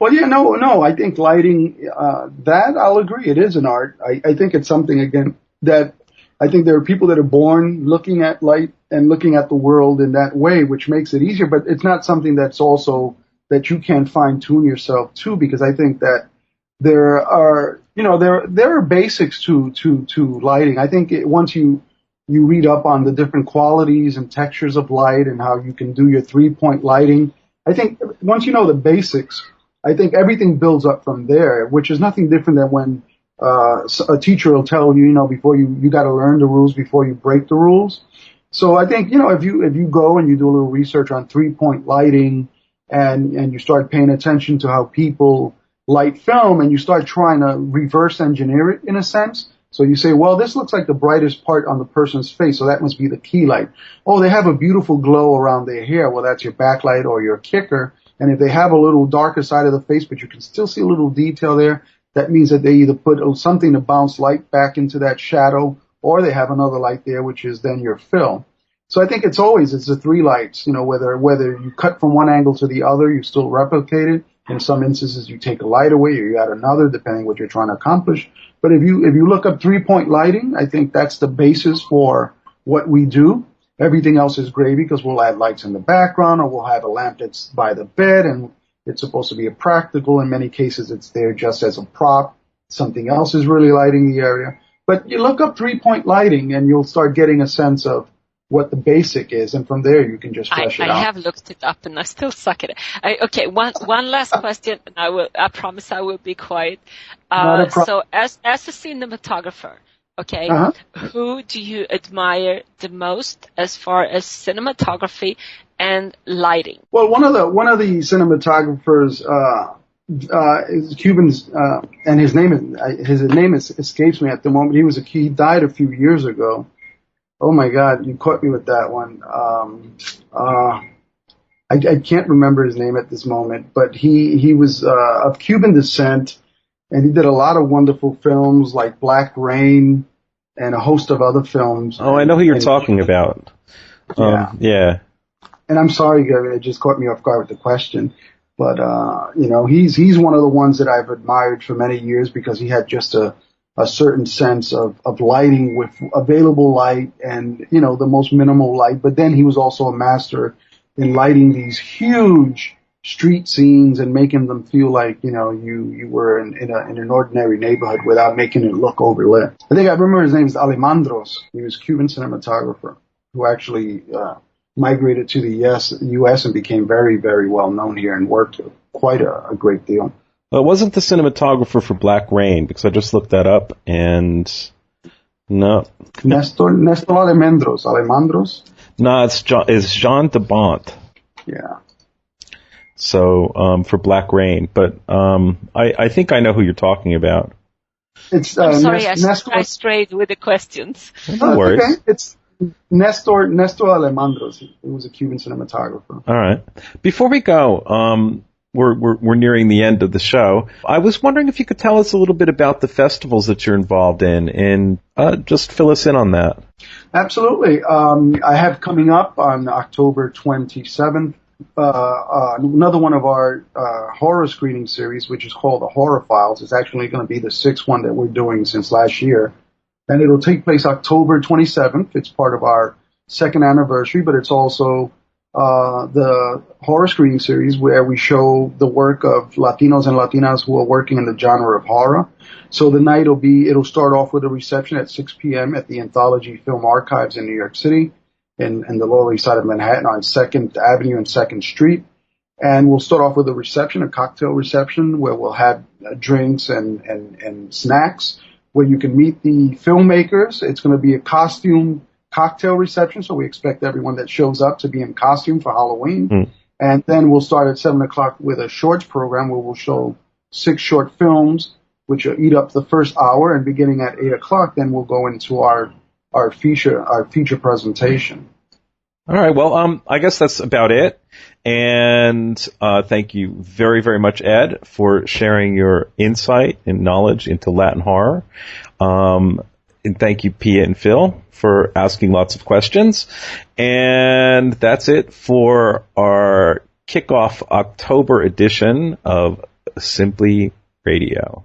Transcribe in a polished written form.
Well, yeah, no. I think lighting, that I'll agree. It is an art. I think it's something, again, that I think there are people that are born looking at light and looking at the world in that way, which makes it easier. But it's not something that's also that you can fine tune yourself to, because I think that there are, there are basics to lighting. I think once you read up on the different qualities and textures of light and how you can do your 3-point lighting, I think once you know the basics, I think everything builds up from there, which is nothing different than when a teacher will tell you, before you got to learn the rules before you break the rules. So I think, if you go and you do a little research on 3-point lighting and you start paying attention to how people light film and you start trying to reverse engineer it in a sense. So you say, well, this looks like the brightest part on the person's face, so that must be the key light. Oh, they have a beautiful glow around their hair. Well, that's your backlight or your kicker. And if they have a little darker side of the face, but you can still see a little detail there, that means that they either put something to bounce light back into that shadow, or they have another light there, which is then your fill. So I think it's the 3 lights, whether you cut from one angle to the other, you still replicate it. In some instances, you take a light away or you add another, depending what you're trying to accomplish. But if you look up 3-point lighting, I think that's the basis for what we do. Everything else is gravy because we'll add lights in the background, or we'll have a lamp that's by the bed and it's supposed to be a practical. In many cases, it's there just as a prop. Something else is really lighting the area. But you look up 3-point lighting and you'll start getting a sense of what the basic is, and from there you can just flesh it out. I have looked it up and I still suck at it. Okay, one last question, and I promise I will be quiet. So as a cinematographer, okay, who do you admire the most as far as cinematography and lighting? Well, one of the cinematographers is Cuban, and his name escapes me at the moment. He died a few years ago. Oh my God, you caught me with that one. I can't remember his name at this moment, but he was of Cuban descent, and he did a lot of wonderful films like Black Rain and a host of other films. Oh, I know who you're talking about. Yeah. And I'm sorry, Gary, it just caught me off guard with the question. But he's one of the ones that I've admired for many years because he had just a certain sense of lighting with available light and, the most minimal light. But then he was also a master in lighting these huge street scenes and making them feel like, you were in an ordinary neighborhood without making it look overlit. I remember his name is Alejandros. He was a Cuban cinematographer who actually migrated to the U.S. and became very, very well known here and worked quite a great deal. Well, it wasn't the cinematographer for Black Rain, because I just looked that up, and no. Nestor Alejandros? No, it's Jean de Bont. Yeah. So, for Black Rain. But I think I know who you're talking about. It's I'm sorry, I strayed with the questions. No worries. Okay. It's Nestor Alejandros. He was a Cuban cinematographer. All right. Before we go, we're nearing the end of the show. I was wondering if you could tell us a little bit about the festivals that you're involved in, and just fill us in on that. Absolutely. I have coming up on October 27th another one of our horror screening series, which is called the Horror Files. It's actually going to be the 6th one that we're doing since last year. And it'll take place October 27th. It's part of our 2nd anniversary, but it's also the horror screening series where we show the work of Latinos and Latinas who are working in the genre of horror. So the night it'll start off with a reception at 6 p.m. at the Anthology Film Archives in New York City in the Lower East Side of Manhattan on 2nd Avenue and 2nd Street. And we'll start off with a reception, a cocktail reception, where we'll have drinks and snacks where you can meet the filmmakers. It's going to be a costume cocktail reception, so we expect everyone that shows up to be in costume for Halloween. And then we'll start at 7 o'clock with a shorts program where we'll show 6 short films, which will eat up the first hour, and beginning at 8 o'clock, then we'll go into our feature presentation. All right. Well, I guess that's about it. And thank you very, very much, Ed, for sharing your insight and knowledge into Latin horror. And thank you, Pia and Phil, for asking lots of questions. And that's it for our kickoff October edition of Simply Radio.